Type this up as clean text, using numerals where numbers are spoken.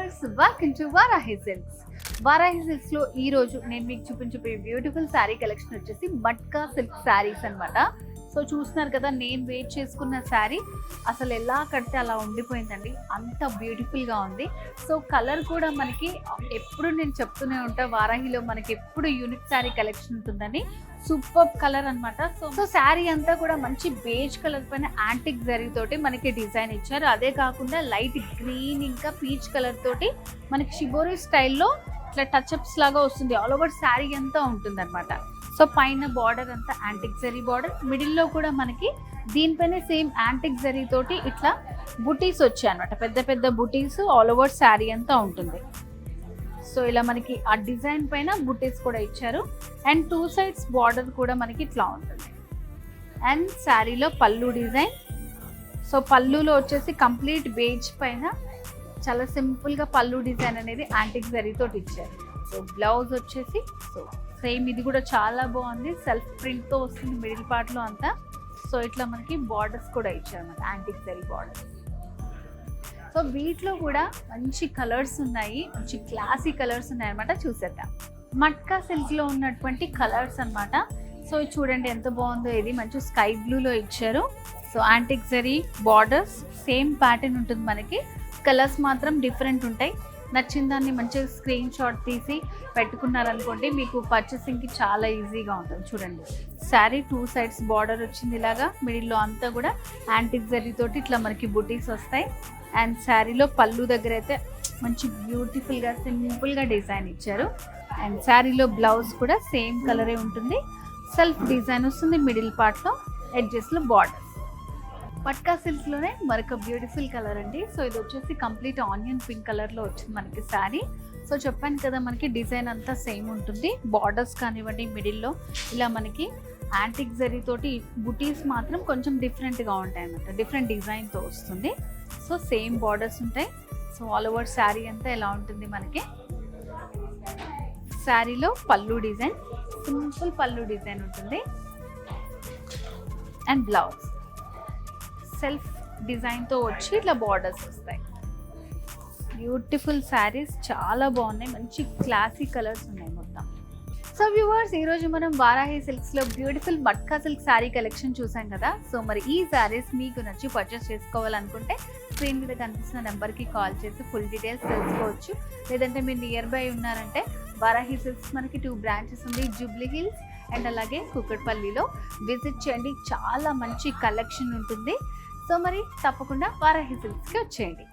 Viewers, welcome to Varahi silks. Varahi silks లో ఈ రోజు నేను మీకు చూపించే బ్యూటిఫుల్ శారీ కలెక్షన్ వచ్చేసి మట్కా సిల్క్ శారీస్ అన్నమాట. సో చూస్తున్నారు కదా, నేను వెయిట్ చేసుకున్న శారీ అసలు ఎలా కడితే అలా ఉండిపోయిందండి, అంత బ్యూటిఫుల్గా ఉంది. సో కలర్ కూడా మనకి ఎప్పుడు నేను చెప్తూనే ఉంటా, వారాహిలో మనకి ఎప్పుడు యూనిక్ శారీ కలెక్షన్ ఉంటుందని. సూపర్ కలర్ అనమాట. సో శారీ అంతా కూడా మంచి బేజ్ కలర్ పైన యాంటిక్ జరీ తోటి మనకి డిజైన్ ఇచ్చారు. అదే కాకుండా లైట్ గ్రీన్ ఇంకా పీచ్ కలర్ తోటి మనకి షిబోరి స్టైల్లో ఇట్లా టచ్అప్స్ లాగా వస్తుంది. ఆల్ ఓవర్ శారీ అంతా ఉంటుంది అనమాట. సో పైన బార్డర్ అంతా యాంటిక్ జరీ బార్డర్, మిడిల్లో కూడా మనకి దీనిపైన సేమ్ యాంటిక్ జరీ తోటి ఇట్లా బుటీస్ వచ్చాయి అనమాట. పెద్ద పెద్ద బుటీస్ ఆల్ ఓవర్ శారీ అంతా ఉంటుంది. సో ఇలా మనకి ఆ డిజైన్ పైన బుటీస్ కూడా ఇచ్చారు. అండ్ టూ సైడ్స్ బార్డర్ కూడా మనకి ఇట్లా ఉంటుంది. అండ్ శారీలో పళ్ళు డిజైన్. సో పళ్ళులో వచ్చేసి కంప్లీట్ బేజ్ పైన చాలా సింపుల్గా పళ్ళు డిజైన్ అనేది యాంటిక్ జరీతో ఇచ్చారు. సో బ్లౌజ్ వచ్చేసి సో సేమ్ ఇది కూడా చాలా బాగుంది, సెల్ఫ్ ప్రింట్తో వస్తుంది మిడిల్ పార్ట్లో అంతా. సో ఇట్లా మనకి బార్డర్స్ కూడా ఇచ్చారు అన్నమాట, యాంటిక్ జరీ బార్డర్స్. సో వీటిలో కూడా మంచి కలర్స్ ఉన్నాయి, మంచి క్లాసీ కలర్స్ ఉన్నాయి అనమాట. చూసేద్దాం. మట్కా సిల్క్లో ఉన్నటువంటి కలర్స్ అనమాట. సో చూడండి ఎంత బాగుందో, ఇది మంచి స్కై బ్లూలో ఇచ్చారు. So antique zari borders, same pattern ఉంటుంది మనకి, కలర్స్ మాత్రం డిఫరెంట్ ఉంటాయి. నచ్చిన దాన్ని మంచిగా స్క్రీన్ షాట్ తీసి పెట్టుకున్నారనుకోండి, మీకు పర్చేసింగ్కి చాలా ఈజీగా ఉంటుంది. చూడండి, శారీ టూ సైడ్స్ బార్డర్ వచ్చింది ఇలాగా, మిడిల్లో అంతా కూడా యాంటిక్ జరీ తోటి ఇట్లా మనకి బుటీస్ వస్తాయి. అండ్ శారీలో పళ్ళు దగ్గర అయితే మంచి బ్యూటిఫుల్గా సింపుల్గా డిజైన్ ఇచ్చారు. అండ్ శారీలో బ్లౌజ్ కూడా సేమ్ కలరే ఉంటుంది, సెల్ఫ్ డిజైన్ వస్తుంది మిడిల్ పార్ట్లో, ఎడ్జెస్లో బార్డర్. మట్కా సిల్క్లోనే మరొక బ్యూటిఫుల్ కలర్ అండి. సో ఇది వచ్చేసి కంప్లీట్ ఆనియన్ పింక్ కలర్లో వచ్చింది మనకి శారీ. సో చెప్పాను కదా, మనకి డిజైన్ అంతా సేమ్ ఉంటుంది. బార్డర్స్ కానివ్వండి, మిడిల్లో ఇలా మనకి యాంటిక్ జరీ తోటి బుటీస్ మాత్రం కొంచెం డిఫరెంట్గా ఉంటాయి అన్నమాట, డిఫరెంట్ డిజైన్తో వస్తుంది. సో సేమ్ బార్డర్స్ ఉంటాయి. సో ఆల్ ఓవర్ శారీ అంతా ఎలా ఉంటుంది మనకి. శారీలో పళ్ళు డిజైన్, సింపుల్ పళ్ళు డిజైన్ ఉంటుంది. అండ్ బ్లౌజ్ సెల్ఫ్ డిజైన్తో వచ్చి ఇట్లా బార్డర్స్ వస్తాయి. బ్యూటిఫుల్ శారీస్ చాలా బాగున్నాయి, మంచి క్లాసీ కలర్స్ ఉన్నాయి మొత్తం. సో వ్యూవర్స్, ఈరోజు మనం వారాహి సిల్క్స్లో beautiful matka silk sari collection చూసాం కదా. సో మరి ఈ శారీస్ మీకు నచ్చి పర్చేస్ చేసుకోవాలనుకుంటే స్క్రీన్ మీద కనిపిస్తున్న నెంబర్కి కాల్ చేసి ఫుల్ డీటెయిల్స్ తెలుసుకోవచ్చు. లేదంటే మీరు నియర్ బై ఉన్నారంటే వారాహి సిల్క్స్ మనకి 2 బ్రాంచెస్ ఉంది, జూబ్లీ హిల్స్ అండ్ అలాగే కూకట్పల్లిలో. విజిట్ చేయండి, చాలా మంచి కలెక్షన్ ఉంటుంది. సో మరి తప్పకుండా వారాహి సిల్క్స్కి వచ్చేయండి.